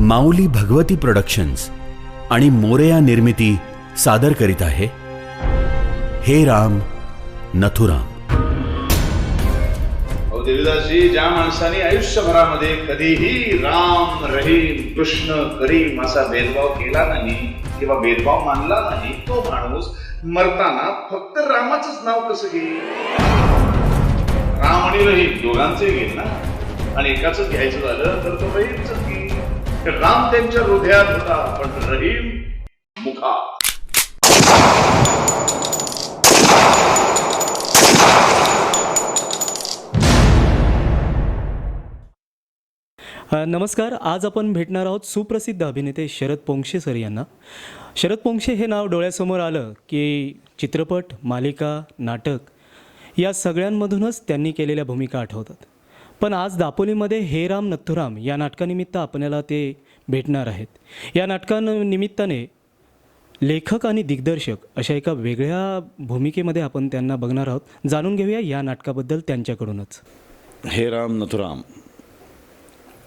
माऊली Bhagwati productions आणि मोरया निर्मिती सादर करीत आहे हे राम नथुराम. देवीदासजी, ज्या माणसाने आयुष्यभरामध्ये कधीही राम रहीम कृष्ण करीम असा भेदभाव केला नाही किंवा भेदभाव मानला नाही, तो माणूस मरताना फक्त रामाचंच नाव कसं घेईल? राम आणि रहीम दोघांचे घेईल ना, आणि एकाच घ्यायचं झालं तर तो रहीमच घेईल. राम त्यांच्या हृदयात होता, पण रहीम मुखात. नमस्कार. आज आपण भेटणार आहोत सुप्रसिद्ध अभिनेते शरद पोंक्षे सर यांना. शरद पोंक्षे हे नाव डोळ्यासमोर आलं की चित्रपट, मालिका, नाटक या सगळ्यांमधूनच त्यांनी केलेल्या भूमिका आठवतात. पण आज दापोलीमध्ये हे राम नथुराम या नाटकानिमित्त आपल्याला ते भेटणार आहेत. या नाटकानिमित्ताने लेखक आणि दिग्दर्शक अशा एका वेगळ्या भूमिकेमध्ये आपण त्यांना बघणार आहोत. जाणून घेऊया या नाटकाबद्दल त्यांच्याकडूनच. हे राम नथुराम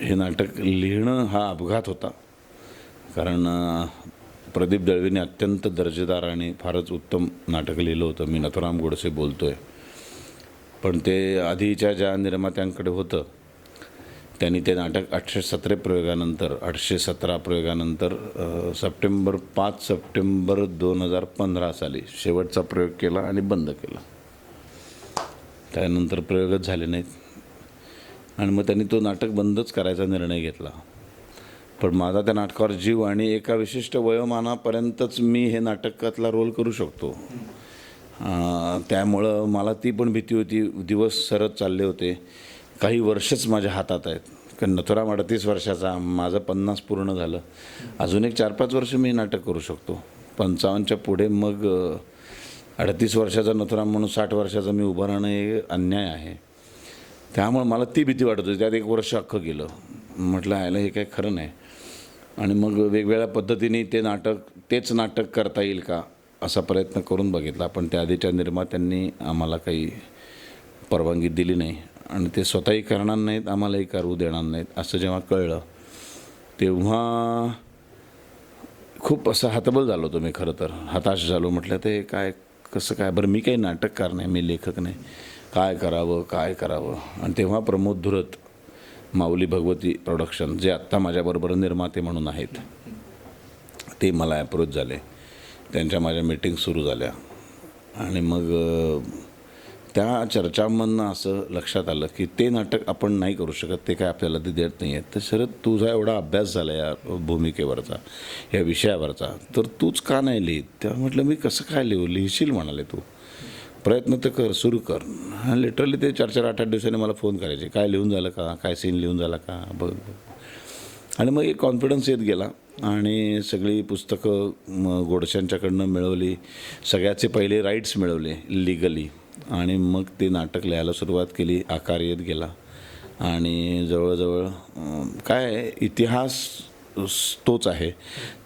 हे नाटक लिहिणं हा अपघात होता, कारण प्रदीप दळवीने अत्यंत दर्जेदार आणि फारच उत्तम नाटक लिहिलं होतं. मी नथुराम गोडसे बोलतो आहे. पण ते आधीच्या ज्या निर्मात्यांकडे होतं त्यांनी ते नाटक 817 प्रयोगानंतर सप्टेंबर 5 सप्टेंबर 2015 साली शेवटचा प्रयोग केला आणि बंद केला. त्यानंतर प्रयोगच झाले नाहीत आणि मग त्यांनी तो नाटक बंदच करायचा निर्णय घेतला. पण माझा त्या नाटकावर जीव आणि एका विशिष्ट वयोमानापर्यंतच मी हे नाटकातला रोल करू शकतो. त्यामुळं मला ती पण भीती होती. दिवस सरत चालले होते. काही वर्षच माझ्या हातात आहेत, कारण नथुराम 38 वर्षाचा, माझं 50 पूर्ण झालं. अजून एक 4-5 वर्ष मी नाटक करू शकतो. 55च्या पुढे मग 38 वर्षाचा नथुराम म्हणून 60 वर्षाचा मी उभं राहणं हे अन्याय आहे. त्यामुळे मला ती भीती वाटत होती. त्यात 1 वर्ष अख्खं गेलं. म्हटलं आयला हे काही खरं नाही. आणि मग वेगवेगळ्या पद्धतीने तेच नाटक करता येईल का असा प्रयत्न करून बघितला. पण त्या आधीच्या निर्मात्यांनी आम्हाला काही परवानगी दिली नाही आणि ते स्वतःही करणार नाहीत, आम्हालाही करू देणार नाहीत असं जेव्हा कळलं तेव्हा खूप असं हतबल झालो होतो मी. खरं तर हताश झालो. म्हटलं ते काय कसं काय, बरं मी काही नाटककार नाही, मी लेखक नाही, काय करावं. आणि तेव्हा प्रमोद धुरत, माऊली भगवती प्रोडक्शन, जे आत्ता माझ्याबरोबर निर्माते म्हणून आहेत, ते मला अप्रोच झाले. त्यांच्या माझ्या मीटिंग सुरू झाल्या आणि मग त्या चर्चांमधनं असं लक्षात आलं की ते नाटक आपण नाही करू शकत, ते काय आपल्याला ते देत नाही आहेत. तर शरद, तुझा एवढा अभ्यास झाला या भूमिकेवरचा, या विषयावरचा, तर तूच का नाही लिहित? तेव्हा म्हटलं मी कसं काय लिहिशील म्हणाले, तू प्रयत्न तर कर, सुरू कर. लिटरली ते 4-4, 8-8 दिवसांनी मला फोन करायचे, काय लिहून झालं का, काय सीन लिहून झाला का, बघ. आणि मग एक कॉन्फिडन्स येत गेला आणि सगळी पुस्तकं गोडशांच्याकडनं मिळवली. सगळ्याचे पहिले राईट्स मिळवले लीगली आणि मग ते नाटक लिहायला सुरुवात केली. आकार येत गेला आणि जवळजवळ काय इतिहास तोच आहे.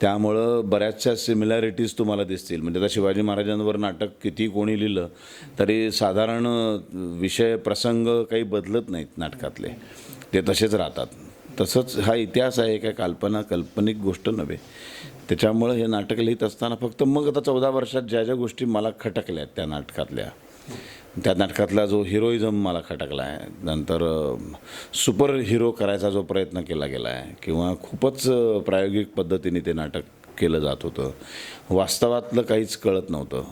त्यामुळं बऱ्याचशा सिमिलॅरिटीज तुम्हाला दिसतील. म्हणजे आता शिवाजी महाराजांवर नाटक किती कोणी लिहिलं तरी साधारण विषय प्रसंग काही बदलत नाहीत नाटकातले, ते तसेच राहतात. तसंच हा इतिहास आहे, काय काल्पनिक गोष्ट नव्हे. त्याच्यामुळं हे नाटक लिहित असताना फक्त मग आता 14 वर्षात ज्या ज्या गोष्टी मला खटकल्या त्या नाटकातला जो हिरोइझम मला खटकला आहे, नंतर सुपर हिरो करायचा जो प्रयत्न केला गेला आहे किंवा खूपच प्रायोगिक पद्धतीने ते नाटक केलं जात होतं, वास्तवातलं काहीच कळत नव्हतं.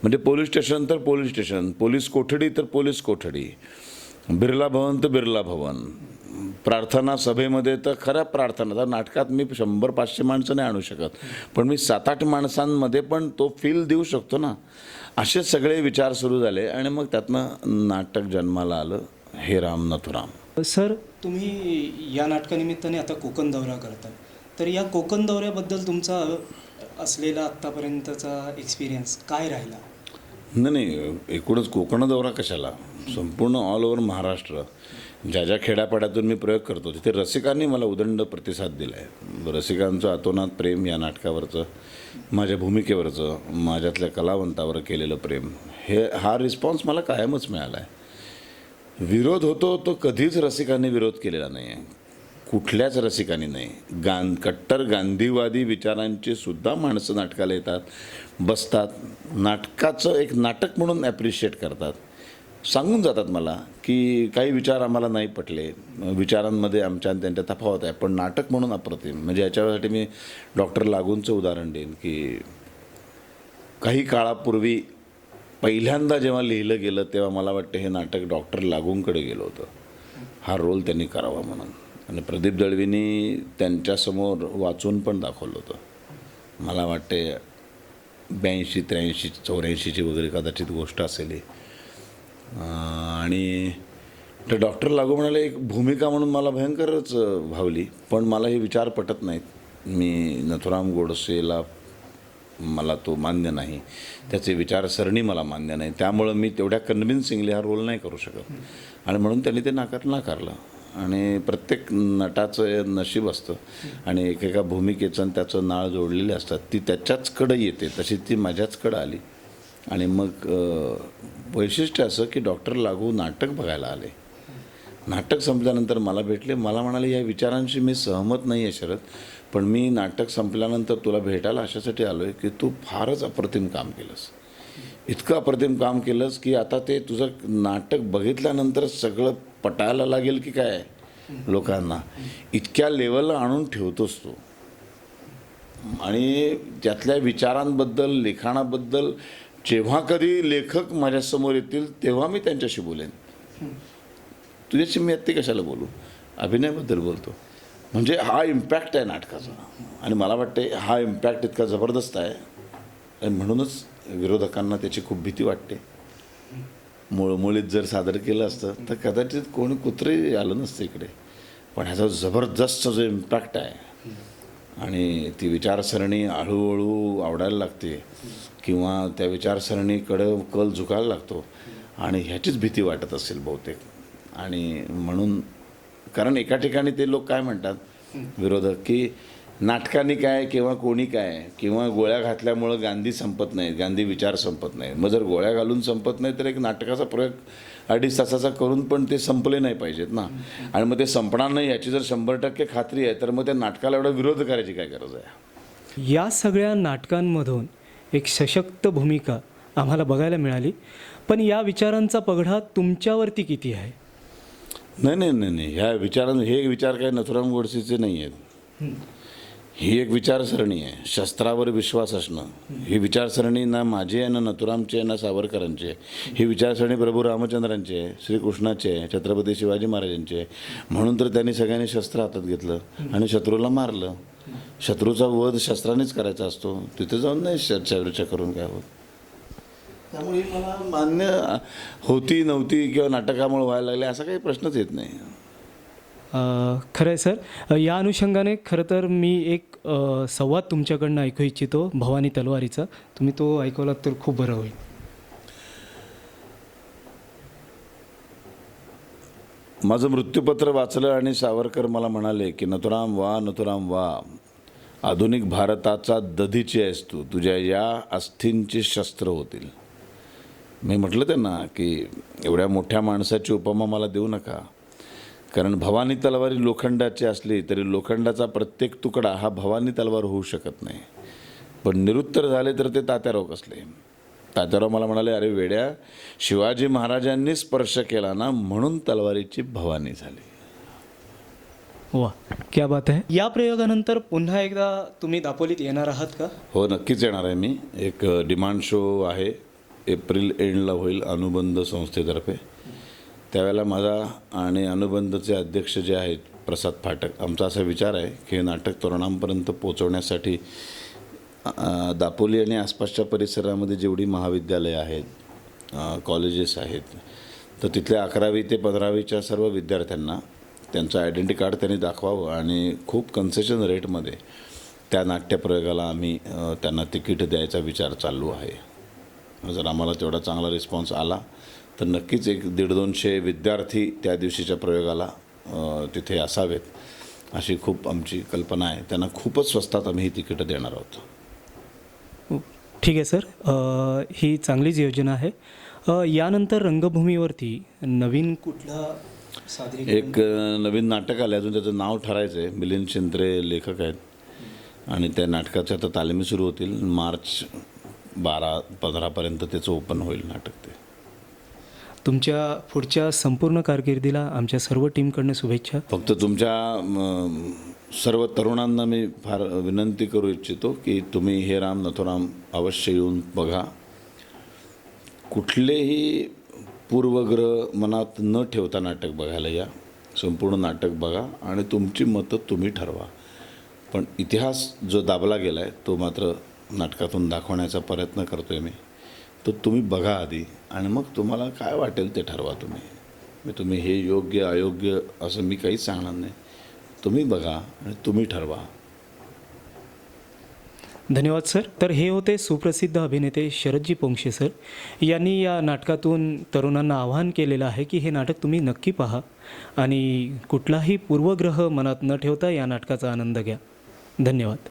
म्हणजे पोलीस स्टेशन तर पोलीस स्टेशन, पोलीस कोठडी तर पोलीस कोठडी, बिर्ला भवन तर बिर्ला भवन, प्रार्थना सभेमध्ये तर खऱ्या प्रार्थना. तर नाटकात मी 100-500 माणसं नाही आणू शकत, पण मी 7-8 माणसांमध्ये पण तो फील देऊ शकतो ना. असे सगळे विचार सुरू झाले आणि मग त्यातनं नाटक जन्माला आलं, हे राम नथुराम. सर, तुम्ही या नाटकानिमित्ताने आता कोकण दौरा करता, तर या कोकण दौऱ्याबद्दल तुमचा असलेला आत्तापर्यंतचा एक्सपिरियन्स काय राहिला? नाही, एकूणच कोकण दौरा कशाला, संपूर्ण ऑल ओव्हर महाराष्ट्र, ज्या ज्या खेड्यापाड्यातून मी प्रयोग करतो तिथे रसिकांनी मला उदंड प्रतिसाद दिला आहे. रसिकांचं अतोनात प्रेम या नाटकावरचं, माझ्या भूमिकेवरचं, माझ्यातल्या कलावंतावर केलेलं प्रेम, हा रिस्पॉन्स मला कायमच मिळाला आहे. विरोध होतो तो कधीच रसिकांनी विरोध केलेला नाही आहे. कुठल्याच रसिकानी नाही. कट्टर गांधीवादी विचारांची सुद्धा माणसं नाटकाला येतात, बसतात, नाटकाचं एक नाटक म्हणून ॲप्रिशिएट करतात, सांगून जातात मला की काही विचार आम्हाला नाही पटले, विचारांमध्ये आमच्या आणि त्यांच्या तफावत आहे, पण नाटक म्हणून अप्रतिम. म्हणजे याच्यासाठी मी डॉक्टर लागूंचं उदाहरण देईन की काही काळापूर्वी पहिल्यांदा जेव्हा लिहिलं गेलं तेव्हा मला वाटतं हे नाटक डॉक्टर लागूंकडे गेलं होतं, हा रोल त्यांनी करावा म्हणून. आणि प्रदीप दळवींनी त्यांच्यासमोर वाचून पण दाखवलं होतं. मला वाटते 82, 83, 84ची वगैरे कदाचित गोष्ट असेल ही. आणि ते डॉक्टर लागू म्हणाले एक भूमिका म्हणून मला भयंकरच भावली, पण मला हे विचार पटत नाहीत. मी नथुराम गोडसेला मला तो मान्य नाही, त्याचे विचारसरणी मला मान्य नाही, त्यामुळं मी तेवढ्या कन्व्हिन्सिंगली हा रोल नाही करू शकत. आणि म्हणून त्यांनी ते नाकारलं. आणि प्रत्येक नटाचं नशीब असतं आणि एकेका भूमिकेचं आणि त्याचं नाळ जोडलेले असतात, ती त्याच्याचकडं येते, तशी ती माझ्याचकडं आली. आणि मग वैशिष्ट्य असं की डॉक्टर लागू नाटक बघायला आले. नाटक संपल्यानंतर मला भेटले, मला म्हणाले या विचारांशी मी सहमत नाही आहे शरद, पण मी नाटक संपल्यानंतर तुला भेटायला अशासाठी आलो आहे की तू फारच अप्रतिम काम केलंस, इतकं अप्रतिम काम केलंस की आता ते तुझं नाटक बघितल्यानंतर सगळं पटायला लागेल की काय लोकांना, इतक्या लेवलला आणून ठेवतोस तू. आणि त्यातल्या विचारांबद्दल, लिखाणाबद्दल जेव्हा कधी लेखक माझ्यासमोर येतील तेव्हा मी त्यांच्याशी बोलेन. तुझ्याशी मी आत्ता कशाला बोलू, अभिनयाबद्दल बोलतो. म्हणजे हा इम्पॅक्ट आहे नाटकाचा. आणि मला वाटते हा इम्पॅक्ट इतका जबरदस्त आहे आणि म्हणूनच विरोधकांना त्याची खूप भीती वाटते. मुळमुळीत जर सादर केलं असतं तर कदाचित कोणी कुत्रंही आलं नसतं इकडे. पण ह्याचा जबरदस्त जो इम्पॅक्ट आहे आणि ती विचारसरणी हळूहळू आवडायला लागते किंवा त्या विचारसरणीकडं कल झुकायला लागतो आणि ह्याचीच भीती वाटत असेल बहुतेक. आणि म्हणून कारण एका ठिकाणी ते लोक काय म्हणतात विरोधक की नाटकाने काय किंवा कोणी काय किंवा गोळ्या घातल्यामुळं गांधी संपत नाही, गांधी विचार संपत नाही. मग जर गोळ्या घालून संपत नाही तर एक नाटकाचा प्रयोग 2.5 तासाचा करून पण ते संपले नाही पाहिजेत ना. आणि मग ते संपणार नाही याची जर 100% खात्री आहे तर मग त्या नाटकाला एवढा विरोध करायची काय गरज आहे. या सगळ्या नाटकांमधून एक सशक्त भूमिका आम्हाला बघायला मिळाली, पण या विचारांचा पगडा तुमच्यावरती किती आहे? नाही ह्या हे विचार काय नथुराम गोडसेचे नाही आहेत. ही एक विचारसरणी आहे. शस्त्रावर विश्वास असणं ही विचारसरणी ना माझी आहे, ना नथुरामची आहे, ना सावरकरांची आहे. ही विचारसरणी प्रभू रामचंद्रांची आहे, श्रीकृष्णाची आहे, छत्रपती शिवाजी महाराजांची आहे. म्हणून तर त्यांनी सगळ्यांनी शस्त्र हातात घेतलं आणि शत्रूला मारलं. शत्रूचा वध शस्त्रानेच करायचा असतो, तिथे जाऊन नाही चर्चा करून काय होत. त्यामुळे मला मान्य होती नव्हती किंवा नाटकामुळे व्हायला लागले असा काही प्रश्नच येत नाही. खरं आहे सर. या अनुषंगाने खरं तर मी एक संवाद तुमच्याकडनं ऐकू इच्छितो भवानी तलवारीचा. तुम्ही तो ऐकवलात तर खूप बरं होईल. माझं मृत्यूपत्र वाचलं आणि सावरकर मला म्हणाले की नथुराम वा, आधुनिक भारताचा दधीची आहेस तू, तुझ्या या अस्थींची शस्त्र होतील. मी म्हटलं त्यांना की एवढ्या मोठ्या माणसाची उपमा मला देऊ नका, कारण भवानी तलवारी लोखंडाची असली तरी लोखंडाचा प्रत्येक तुकडा हा भवानी तलवार होऊ शकत नाही. पण निरुत्तर झाले तर ते तात्याराव कसले. तात्याराव मला म्हणाले, अरे वेड्या, शिवाजी महाराजांनी स्पर्श केला ना म्हणून तलवारीची भवानी झाली. वा, क्या बात आहे. या प्रयोगानंतर पुन्हा एकदा तुम्ही दापोलीत येणार आहात का? हो, नक्कीच येणार आहे मी. एक डिमांड शो आहे, एप्रिल एंडला होईल अनुबंध संस्थेतर्फे. त्यावेळेला माझा आणि अनुबंधचे अध्यक्ष जे आहेत प्रसाद फाटक, आमचा असा विचार आहे की हे नाटक तरुणांपर्यंत पोचवण्यासाठी दापोली आणि आसपासच्या परिसरामध्ये जेवढी महाविद्यालयं आहेत, कॉलेजेस आहेत, तर तिथल्या 11वी ते 15वीच्या सर्व विद्यार्थ्यांना त्यांचं आयडेंटिटी कार्ड त्यांनी दाखवावं आणि खूप कन्सेशन रेटमध्ये त्या नाट्यप्रयोगाला आम्ही त्यांना तिकीट द्यायचा विचार चालू आहे. जर आम्हाला तेवढा चांगला रिस्पॉन्स आला तर नक्कीच 100-150 विद्यार्थी त्या दिवशीच्या प्रयोगाला तिथे असावेत अशी खूप आमची कल्पना आहे. त्यांना खूपच स्वस्तात आम्ही ही तिकीटं देणार आहोत. ठीक आहे सर, ही चांगलीच योजना आहे. यानंतर रंगभूमीवरती नवीन कुठला एक नवीन नाटक आलं अजून त्याचं नाव ठरायचं आहे. मिलिंद शिंत्रे लेखक आहेत आणि त्या नाटकाच्या आता तालमी सुरू होतील. मार्च 12-15पर्यंत त्याचं ओपन होईल नाटक ते. तुमच्या पुढच्या संपूर्ण कारकिर्दीला आमच्या सर्व टीमकडनं शुभेच्छा. फक्त तुमच्या सर्व तरुणांना मी फार विनंती करू इच्छितो की तुम्ही हे राम नथुराम अवश्य येऊन बघा. कुठलेही पूर्वग्रह मनात न ठेवता नाटक बघायला या. संपूर्ण नाटक बघा आणि तुमची मतं तुम्ही ठरवा. पण इतिहास जो दाबला गेला आहे तो मात्र नाटकातून दाखवण्याचा प्रयत्न करतो आहे मी. तो तुम्ही बघा आधी आणि मग तुम्हाला काय वाटेल ते ठरवा तुम्ही. तुम्ही हे योग्य अयोग्य असं मी काहीच सांगणार नाही. तुम्ही बघा आणि तुम्ही ठरवा. धन्यवाद सर. तर हे होते सुप्रसिद्ध अभिनेते शरदजी पोंक्षे सर. यांनी या नाटकातून तरुणांना आवाहन केलेलं आहे की हे नाटक तुम्ही नक्की पहा आणि कुठलाही पूर्वग्रह मनात न ठेवता या नाटकाचा आनंद घ्या. धन्यवाद.